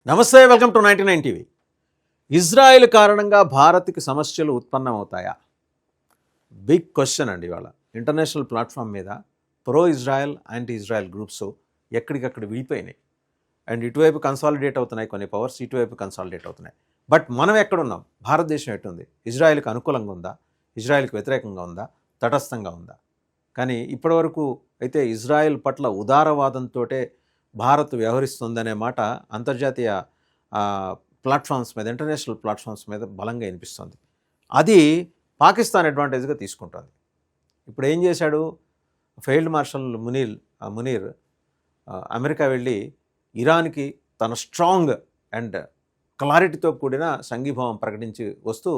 నమస్తే, welcome to 99 TV. Israel కారణంగా భారత్కి సమస్యలు ఉత్పన్నమవుతాయా? బిగ్ క్వశ్చన్ అండి. ఇవాళ ఇంటర్నేషనల్ ప్లాట్ఫామ్ మీద pro Israel, anti Israel groups ఎక్కడికక్కడ విడిపోయినాయి. అండ్ ఇటువైపు కన్సాలిడేట్ అవుతున్నాయి కొన్ని పవర్స్, ఇటువైపు కన్సాలిడేట్ అవుతున్నాయి. బట్ మనం ఎక్కడున్నాం? భారతదేశం ఎట్టుంది? ఇజ్రాయెల్కి అనుకూలంగా ఉందా? ఇజ్రాయెల్కి వ్యతిరేకంగా ఉందా? తటస్థంగా ఉందా? కానీ ఇప్పటివరకు అయితే ఇజ్రాయెల్ పట్ల ఉదారవాదంతో భారత్ వ్యవహరిస్తుందనే మాట అంతర్జాతీయ ప్లాట్ఫామ్స్ మీద, ఇంటర్నేషనల్ ప్లాట్ఫామ్స్ మీద బలంగా వినిపిస్తుంది. అది పాకిస్తాన్ అడ్వాంటేజ్గా తీసుకుంటుంది. ఇప్పుడు ఏం చేశాడు ఫీల్డ్ మార్షల్ మునీర్ అమెరికా వెళ్ళి ఇరాన్కి తన స్ట్రాంగ్ అండ్ క్లారిటీతో కూడిన సంఘీభావం ప్రకటించి వస్తూ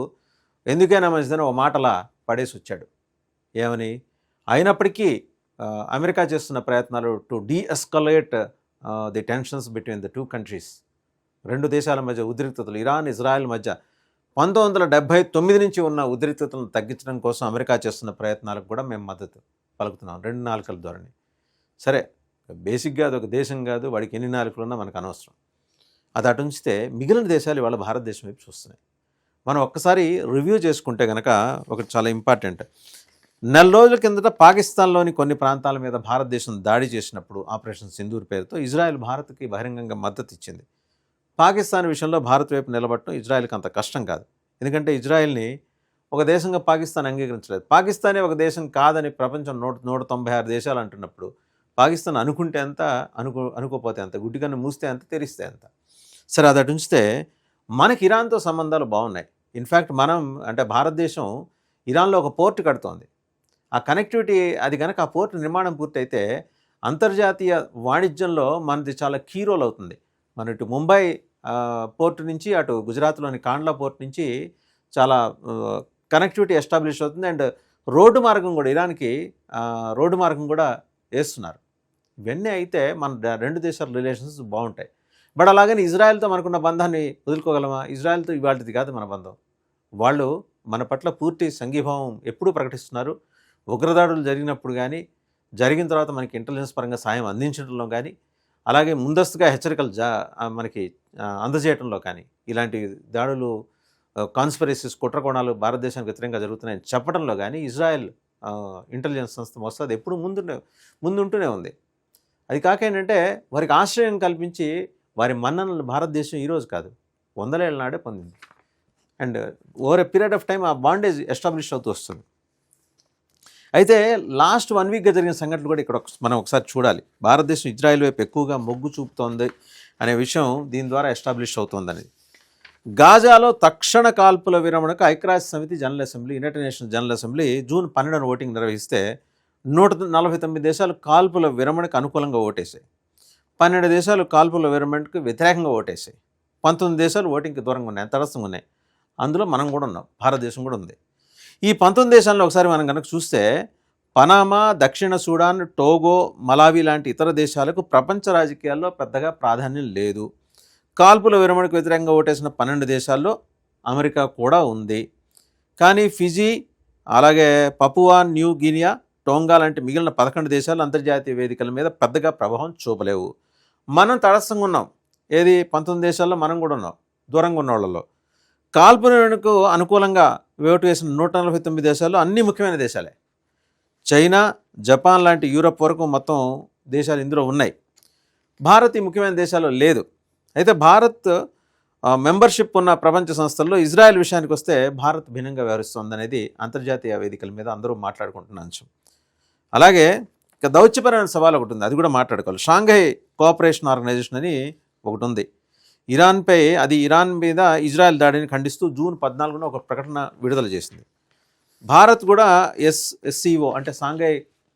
ఎందుకైనా మంచిదని ఓ మాటలా పడేసి వచ్చాడు. ఏమని? అయినప్పటికీ అమెరికా చేస్తున్న ప్రయత్నాలు to deescalate the tensions between the two countries, రెండు దేశాల మధ్య ఉద్రిక్తతలు, ఇరాన్ ఇజ్రాయెల్ మధ్య 1979 నుంచి ఉన్న ఉద్రిక్తతలను తగ్గించడం కోసం అమెరికా చేస్తున్న ప్రయత్నాలకు కూడా మేము మద్దతు పలుకుతున్నాం. రెండు నాలుకల ధోరణి. సరే, బేసిక్గా అది ఒక దేశం కాదు, వాడికి ఎన్ని నాలుకలు ఉన్నా మనకు అనవసరం. అది అటు ఉంచితే మిగిలిన దేశాలు ఇవాళ భారతదేశం వైపు చూస్తున్నాయి. మనం ఒక్కసారి రివ్యూ చేసుకుంటే కనుక ఒకటి చాలా ఇంపార్టెంట్. నెల రోజుల కిందట పాకిస్తాన్లోని కొన్ని ప్రాంతాల మీద భారతదేశం దాడి చేసినప్పుడు ఆపరేషన్ సింధూర్ పేరుతో ఇజ్రాయెల్ భారత్కి బహిరంగంగా మద్దతు ఇచ్చింది. పాకిస్తాన్ విషయంలో భారత్ వైపు నిలబడటం ఇజ్రాయెల్కి అంత కష్టం కాదు. ఎందుకంటే ఇజ్రాయెల్ని ఒక దేశంగా పాకిస్తాన్ అంగీకరించలేదు. పాకిస్తానే ఒక దేశం కాదని ప్రపంచం 196 దేశాలు అంటున్నప్పుడు పాకిస్తాన్ అనుకుంటే ఎంత, అనుకోపోతే ఎంత, గుడ్డికన్ను మూస్తే ఎంత, తెరిస్తే ఎంత. సరే, అది అటు ఉంచితే మనకి ఇరాన్తో సంబంధాలు బాగున్నాయి. ఇన్ఫ్యాక్ట్ మనం అంటే భారతదేశం ఇరాన్లో ఒక పోర్ట్ కడుతోంది. ఆ కనెక్టివిటీ, అది కనుక ఆ పోర్టు నిర్మాణం పూర్తయితే అంతర్జాతీయ వాణిజ్యంలో మనది చాలా కీ రోల్ అవుతుంది. మన ఇటు ముంబై పోర్టు నుంచి అటు గుజరాత్లోని కాండ్లా పోర్ట్ నుంచి చాలా కనెక్టివిటీ ఎస్టాబ్లిష్ అవుతుంది. అండ్ రోడ్డు మార్గం కూడా, ఇరాన్కి రోడ్డు మార్గం కూడా వేస్తున్నారు. ఇవన్నీ అయితే మన రెండు దేశాల రిలేషన్స్ బాగుంటాయి. బట్ అలాగని ఇజ్రాయెల్తో మనకున్న బంధాన్ని వదులుకోగలమా? ఇజ్రాయెల్తో ఇవాళది కాదు మన బంధం. వాళ్ళు మన పట్ల పూర్తి సంఘీభావం ఎప్పుడూ ప్రకటిస్తున్నారు. ఉగ్రదాడులు జరిగినప్పుడు కానీ, జరిగిన తర్వాత మనకి ఇంటెలిజెన్స్ పరంగా సాయం అందించడంలో కానీ, అలాగే ముందస్తుగా హెచ్చరికలు మనకి అందజేయడంలో కానీ, ఇలాంటి దాడులు, కాన్స్పిరసీస్, కుట్రకోణాలు భారతదేశానికి వ్యతిరేకంగా జరుగుతున్నాయని చెప్పడంలో కానీ ఇజ్రాయెల్ ఇంటెలిజెన్స్ సంస్థ మొసాద్ ఎప్పుడు ముందుంటూనే ఉంది. అది కాక ఏంటంటే వారికి ఆశ్రయం కల్పించి వారి మన్ననలు భారతదేశం ఈరోజు కాదు, 100 ఏళ్ళ నాడే పొందింది. And over a period of time ఆ బాండేజ్ ఎస్టాబ్లిష్ అవుతూ వస్తుంది. అయితే లాస్ట్ 1 వీక్గా జరిగిన సంఘటనలు కూడా ఇక్కడ మనం ఒకసారి చూడాలి. భారతదేశం ఇజ్రాయెల్ వైపు ఎక్కువగా మొగ్గు చూపుతోంది అనే విషయం దీని ద్వారా ఎస్టాబ్లిష్ అవుతోందనేది. గాజాలో తక్షణ కాల్పుల విరమణకు ఐక్యరాజ్య సమితి General Assembly, United Nations General Assembly June 12న ఓటింగ్ నిర్వహిస్తే 149 దేశాలు కాల్పుల విరమణకు అనుకూలంగా ఓటేసాయి. 12 దేశాలు కాల్పుల విరమణకు వ్యతిరేకంగా ఓటేసాయి. 19 దేశాలు ఓటింగ్కి దూరంగా ఉన్నాయి, తటస్థంగా ఉన్నాయి. అందులో మనం కూడా ఉన్నాం, భారతదేశం కూడా ఉంది. ఈ 19 దేశాల్లో ఒకసారి మనం కనుక చూస్తే పనామా, దక్షిణ సూడాన్, టోగో, మలావి లాంటి ఇతర దేశాలకు ప్రపంచ రాజకీయాల్లో పెద్దగా ప్రాధాన్యం లేదు. కాల్పుల విరమణకు వ్యతిరేకంగా ఓటేసిన 12 దేశాల్లో అమెరికా కూడా ఉంది. కానీ ఫిజీ, అలాగే పపువా న్యూ గినియా, టోంగా లాంటి మిగిలిన 11 దేశాలు అంతర్జాతీయ వేదికల మీద పెద్దగా ప్రభావం చూపలేవు. మనం తటస్థంగా ఉన్నాం. ఏది? 19 దేశాల్లో మనం కూడా ఉన్నాం, దూరంగా ఉన్న వాళ్ళలో. కాల్పులకు అనుకూలంగా ఓటు వేసిన 149 దేశాల్లో అన్ని ముఖ్యమైన దేశాలే. చైనా, జపాన్ లాంటి యూరప్ వరకు మొత్తం దేశాలు ఇందులో ఉన్నాయి. భారత్ ఈ ముఖ్యమైన దేశాల్లో లేదు. అయితే భారత్ మెంబర్షిప్ ఉన్న ప్రపంచ సంస్థల్లో ఇజ్రాయెల్ విషయానికి వస్తే భారత్ భిన్నంగా వ్యవహరిస్తోందనేది అంతర్జాతీయ వేదికల మీద అందరూ మాట్లాడుకుంటున్న అంశం. అలాగే ఇక దౌత్యపరమైన సవాల్ ఒకటి ఉంది, అది కూడా మాట్లాడుకోవాలి. షాంఘై కోఆపరేషన్ ఆర్గనైజేషన్ అని ఒకటి ఉంది. ఇరాన్ మీద ఇజ్రాయెల్ దాడిని ఖండిస్తూ జూన్ 14న ఒక ప్రకటన విడుదల చేసింది. భారత్ కూడా ఎస్సీఓ అంటే షాంఘై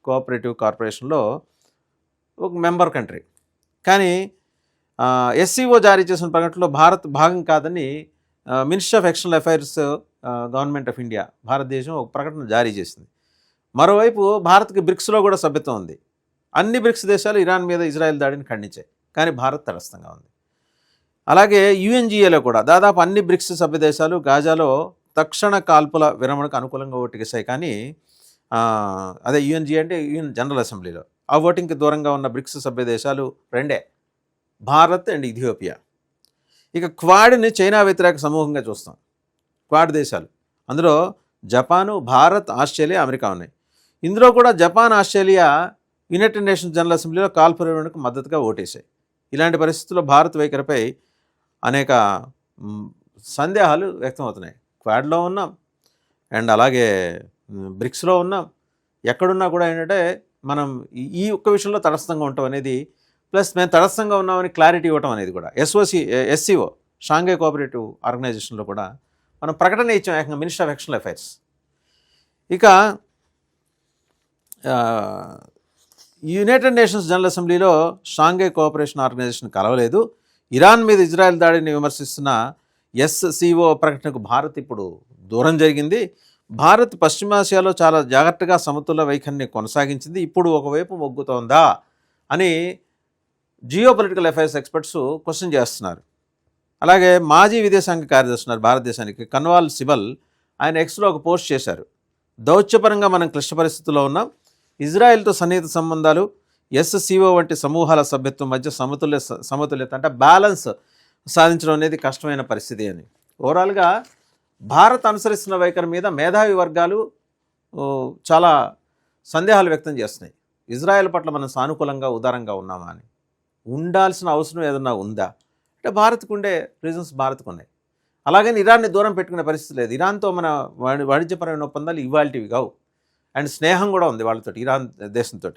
కోఆపరేటివ్ కార్పొరేషన్లో ఒక మెంబర్ కంట్రీ. కానీ ఎస్సీఓ జారీ చేసిన ప్రకటనలో భారత్ భాగం కాదని ministry of external affairs, government of India, భారతదేశం ఒక ప్రకటన జారీ చేసింది. మరోవైపు భారత్కి బ్రిక్స్లో కూడా సభ్యత్వం ఉంది. అన్ని బ్రిక్స్ దేశాలు ఇరాన్ మీద ఇజ్రాయెల్ దాడిని ఖండించాయి, కానీ భారత్ తటస్థంగా ఉంది. అలాగే యుఎన్జిఏలో కూడా దాదాపు అన్ని బ్రిక్స్ సభ్య దేశాలు గాజాలో తక్షణ కాల్పుల విరమణకు అనుకూలంగా ఓటేసాయి. కానీ అదే యుఎన్జిఏ అంటే యుఎన్ జనరల్ అసెంబ్లీలో ఆ ఓటింగ్కి దూరంగా ఉన్న బ్రిక్స్ సభ్య దేశాలు రెండే, భారత్ అండ్ ఇథియోపియా. ఇక క్వాడ్ని చైనా వ్యతిరేక సమూహంగా చూస్తాం. క్వాడ్ దేశాలు, అందులో జపాను, భారత్, ఆస్ట్రేలియా, అమెరికా ఉన్నాయి. ఇందులో కూడా Japan, Australia United Nations general అసెంబ్లీలో కాల్పుల విరమణకు మద్దతుగా ఓటేశాయి. ఇలాంటి పరిస్థితుల్లో భారత్ వైఖరిపై అనేక సందేహాలు వ్యక్తమవుతున్నాయి. క్వాడ్లో ఉన్నాం అండ్ అలాగే బ్రిక్స్లో ఉన్నాం. ఎక్కడున్నా కూడా ఏంటంటే మనం ఈ ఒక్క విషయంలో తటస్థంగా ఉండటం అనేది, ప్లస్ మేము తటస్థంగా ఉన్నామని క్లారిటీ ఇవ్వటం అనేది కూడా ఎస్సీఓ షాంఘై కోఆపరేటివ్ ఆర్గనైజేషన్లో కూడా మనం ప్రకటన ఇచ్చాం ఏకంగా, మినిస్టర్ ఆఫ్ ఎక్స్టర్నల్ అఫైర్స్. ఇక యునైటెడ్ నేషన్స్ జనరల్ అసెంబ్లీలో షాంఘై కోఆపరేషన్ ఆర్గనైజేషన్ కలవలేదు. ఇరాన్ మీద ఇజ్రాయెల్ దాడిని విమర్శిస్తున్న ఎస్సీఓ ప్రకటనకు భారత్ ఇప్పుడు దూరం జరిగింది. భారత్ పశ్చిమాసియాలో చాలా జాగ్రత్తగా సమతుల్య వైఖరిని కొనసాగించింది. ఇప్పుడు ఒకవైపు మొగ్గుతోందా అని geo political affairs experts question చేస్తున్నారు. అలాగే మాజీ విదేశాంగ కార్యదర్శి ఉన్నారు భారతదేశానికి, కన్వాల్ సిబల్. ఆయన ఎక్స్లో ఒక పోస్ట్ చేశారు. దౌత్యపరంగా మనం క్లిష్ట పరిస్థితుల్లో ఉన్నాం. ఇజ్రాయెల్తో సన్నిహిత సంబంధాలు, ఎస్సీఓ వంటి సమూహాల సభ్యత్వం మధ్య సమతుల్యత అంటే బ్యాలెన్స్ సాధించడం అనేది కష్టమైన పరిస్థితి అని. ఓవరాల్గా భారత్ అనుసరిస్తున్న వైఖరి మీద మేధావి వర్గాలు చాలా సందేహాలు వ్యక్తం చేస్తున్నాయి. ఇజ్రాయెల్ పట్ల మనం సానుకూలంగా ఉదారంగా ఉన్నామా అని. ఉండాల్సిన అవసరం ఏదన్నా ఉందా అంటే భారత్కు ఉండే రీజన్స్ భారత్కు ఉన్నాయి. అలాగని ఇరాన్ని దూరం పెట్టుకునే పరిస్థితి లేదు. ఇరాన్తో మన వాణిజ్యపరమైన ఒప్పందాలు ఇవాల్టివి కావు. అండ్ స్నేహం కూడా ఉంది వాళ్ళతో, ఇరాన్ దేశంతో.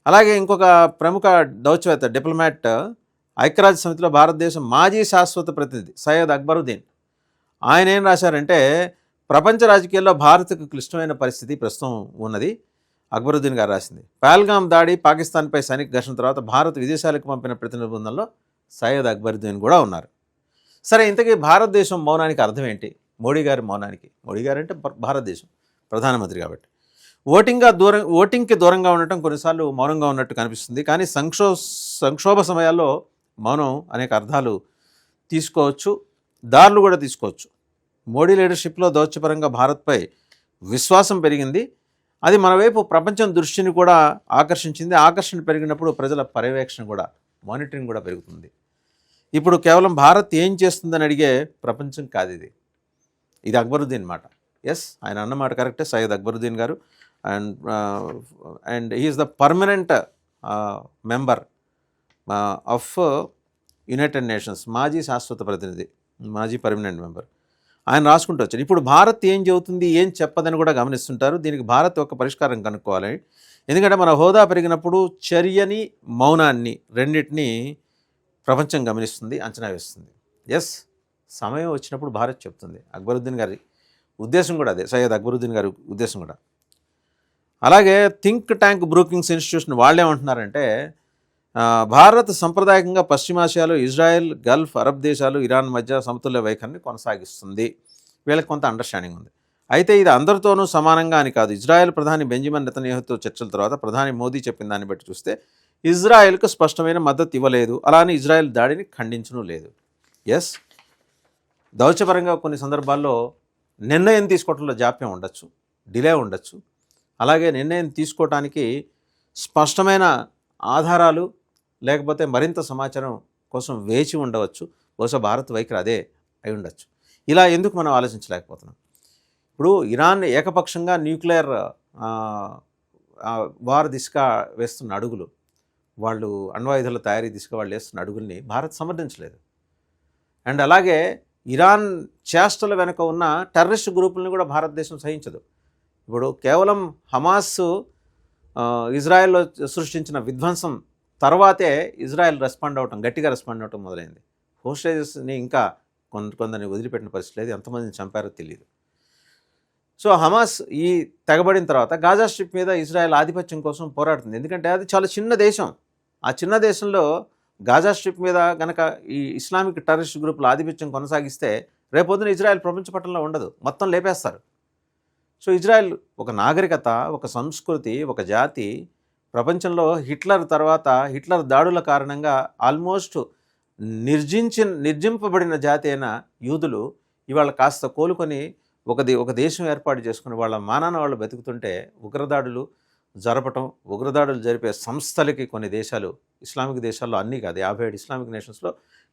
అలాగే ఇంకొక ప్రముఖ దౌత్యవేత్త, డిప్లొమాట్, ఐక్యరాజ్య సమితిలో భారతదేశం మాజీ శాశ్వత ప్రతినిధి సయ్యద్ అక్బరుద్దీన్, ఆయన ఏం రాశారంటే, ప్రపంచ రాజకీయాల్లో భారత్కు క్లిష్టమైన పరిస్థితి ప్రస్తుతం ఉన్నది. అక్బరుద్దీన్ గారు రాసింది. పహల్గామ్ దాడి, పాకిస్తాన్పై సైనిక ఘర్షణ తర్వాత భారత్ విదేశాలకు పంపిన ప్రతినిధి బృందంలో సయ్యద్ అక్బరుద్దీన్ కూడా ఉన్నారు. సరే, ఇంతకీ భారతదేశం మౌనానికి అర్థం ఏంటి? మోడీ గారి మౌనానికి. మోడీ గారు అంటే భారతదేశం ప్రధానమంత్రి కాబట్టి. ఓటింగ్కి దూరంగా ఉండటం, కొన్నిసార్లు మౌనంగా ఉన్నట్టు కనిపిస్తుంది. కానీ సంక్షోభ సమయాల్లో మౌనం అనేక అర్థాలు తీసుకోవచ్చు, దారులు కూడా తీసుకోవచ్చు. మోడీ లీడర్షిప్లో దౌత్యపరంగా భారత్పై విశ్వాసం పెరిగింది. అది మన వైపు ప్రపంచం దృష్టిని కూడా ఆకర్షించింది. ఆకర్షణ పెరిగినప్పుడు ప్రజల పర్యవేక్షణ కూడా, మానిటరింగ్ కూడా పెరుగుతుంది. ఇప్పుడు కేవలం భారత్ ఏం చేస్తుందని అడిగే ప్రపంచం కాదు ఇది. ఇది అక్బరుద్దీన్ మాట. ఎస్, ఆయన అన్నమాట కరెక్టే, సయ్యద్ అక్బరుద్దీన్ గారు. And he is the permanent member of United nations, మాజీ శాశ్వత ప్రతినిధి, మాజీ పర్మనెంట్ మెంబర్. ఆయన రాసుకుంటూ వచ్చారు. ఇప్పుడు భారత్ ఏం చెబుతుంది, ఏం చెప్పదని కూడా గమనిస్తుంటారు. దీనికి భారత్ ఒక పరిష్కారం కనుక్కోవాలి. ఎందుకంటే మన హోదా పెరిగినప్పుడు చర్యని, మౌనాన్ని, రెండింటినీ ప్రపంచం గమనిస్తుంది, అంచనా వేస్తుంది. ఎస్, సమయం వచ్చినప్పుడు భారత్ చెప్తుంది. అక్బరుద్దీన్ గారి ఉద్దేశం కూడా అదే, సయ్యద్ అక్బరుద్దీన్ గారి ఉద్దేశం కూడా. అలాగే think tank Brookings institution వాళ్ళేమంటున్నారంటే, Bharat సంప్రదాయకంగా పశ్చిమాసియాలో ఇజ్రాయెల్, గల్ఫ్, అరబ్ దేశాలు, ఇరాన్ మధ్య సమతుల్య వైఖరిని కొనసాగిస్తుంది. వీళ్ళకి కొంత అండర్స్టాండింగ్ ఉంది. అయితే ఇది అందరితోనూ సమానంగా అని కాదు. ఇజ్రాయెల్ ప్రధాని బెంజమిన్ నెతన్యాహుతో చర్చల తర్వాత ప్రధాని మోదీ చెప్పిన దాన్ని బట్టి చూస్తే ఇజ్రాయెల్కు స్పష్టమైన మద్దతు ఇవ్వలేదు. అలానే ఇజ్రాయెల్ దాడిని ఖండించడం లేదు. ఎస్, దౌత్యపరంగా కొన్ని సందర్భాల్లో నిర్ణయం తీసుకోవడంలో జాప్యం ఉండొచ్చు, డిలే ఉండొచ్చు. అలాగే నిర్ణయం తీసుకోవటానికి స్పష్టమైన ఆధారాలు లేకపోతే మరింత సమాచారం కోసం వేచి ఉండవచ్చు. బహుశా భారత్ వైఖరి అదే అయి ఉండొచ్చు. ఇలా ఎందుకు మనం ఆలోచించలేకపోతున్నాం? ఇప్పుడు ఇరాన్ ఏకపక్షంగా న్యూక్లియర్ వార్ దిశగా వేస్తున్న అడుగులు, వాళ్ళు అణ్వాయుధాల తయారీ దిశగా వాళ్ళు వేస్తున్న అడుగుల్ని భారత్ సమర్థించలేదు. అండ్ అలాగే ఇరాన్ చేష్టల వెనుక ఉన్న టెర్రరిస్ట్ గ్రూపులను కూడా భారతదేశం సహించదు. ఇప్పుడు కేవలం హమాస్ ఇజ్రాయెల్లో సృష్టించిన విధ్వంసం తర్వాతే ఇజ్రాయెల్ గట్టిగా రెస్పాండ్ అవటం మొదలైంది. హోస్టేజెస్ని ఇంకా కొందరిని వదిలిపెట్టిన పరిస్థితి లేదు. ఎంతమందిని చంపారో తెలియదు. సో హమాస్ ఈ తెగబడిన తర్వాత గాజా స్ట్రిప్ మీద ఇజ్రాయెల్ ఆధిపత్యం కోసం పోరాడుతుంది. ఎందుకంటే అది చాలా చిన్న దేశం. ఆ చిన్న దేశంలో గాజా స్ట్రిప్ మీద గనక ఈ ఇస్లామిక్ టెర్రరిస్ట్ గ్రూపుల ఆధిపత్యం కొనసాగిస్తే రేపొద్దున ఇజ్రాయెల్ ప్రపంచ పటంలో ఉండదు, మొత్తం లేపేస్తారు. సో ఇజ్రాయెల్ ఒక నాగరికత, ఒక సంస్కృతి, ఒక జాతి, ప్రపంచంలో హిట్లర్ దాడుల కారణంగా ఆల్మోస్ట్ నిర్జింపబడిన జాతి అయిన యూదులు ఇవాళ కాస్త కోలుకొని ఒక దేశం ఏర్పాటు చేసుకుని వాళ్ళ మానాన వాళ్ళు బతుకుతుంటే ఉగ్రదాడులు జరిపే సంస్థలకి కొన్ని దేశాలు, ఇస్లామిక్ దేశాల్లో అన్నీ కాదు, 57 ఇస్లామిక్ నేషన్స్లో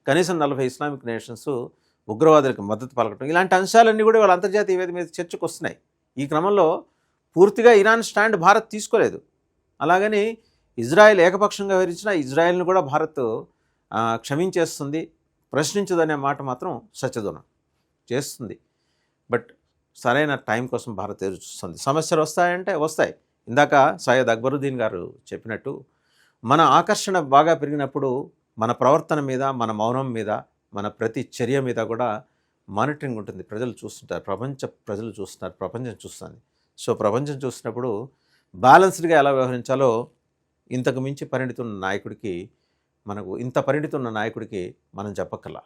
కనీసం 40 ఇస్లామిక్ నేషన్స్ ఉగ్రవాదులకు మద్దతు పలకటం, ఇలాంటి అంశాలన్నీ కూడా వాళ్ళ అంతర్జాతీయ వేదిక మీద చర్చకు వస్తున్నాయి. ఈ క్రమంలో పూర్తిగా ఇరాన్ స్టాండ్ భారత్ తీసుకోలేదు. అలాగని ఇజ్రాయెల్ ఏకపక్షంగా వివరించిన ఇజ్రాయెల్ను కూడా భారత్ క్షమించేస్తుంది, ప్రశ్నించదనే మాట మాత్రం సత్యదూనం చేస్తుంది. బట్ సరైన టైం కోసం భారత్ ఎదురు చూస్తుంది. సమస్యలు వస్తాయంటే వస్తాయి. ఇందాక సయ్యద్ అక్బరుద్దీన్ గారు చెప్పినట్టు మన ఆకర్షణ బాగా పెరిగినప్పుడు మన ప్రవర్తన మీద, మన మౌనం మీద, మన ప్రతి చర్య మీద కూడా మానిటరింగ్ ఉంటుంది. ప్రజలు చూస్తుంటారు, ప్రజలు చూస్తున్నారు, ప్రపంచం చూస్తుంది. సో ప్రపంచం చూసినప్పుడు బ్యాలెన్స్డ్గా ఎలా వ్యవహరించాలో ఇంతకు మించి పరిణితి ఉన్న నాయకుడికి, మనకు ఇంత పరిణితి ఉన్న నాయకుడికి మనం చెప్పక్కర్లా.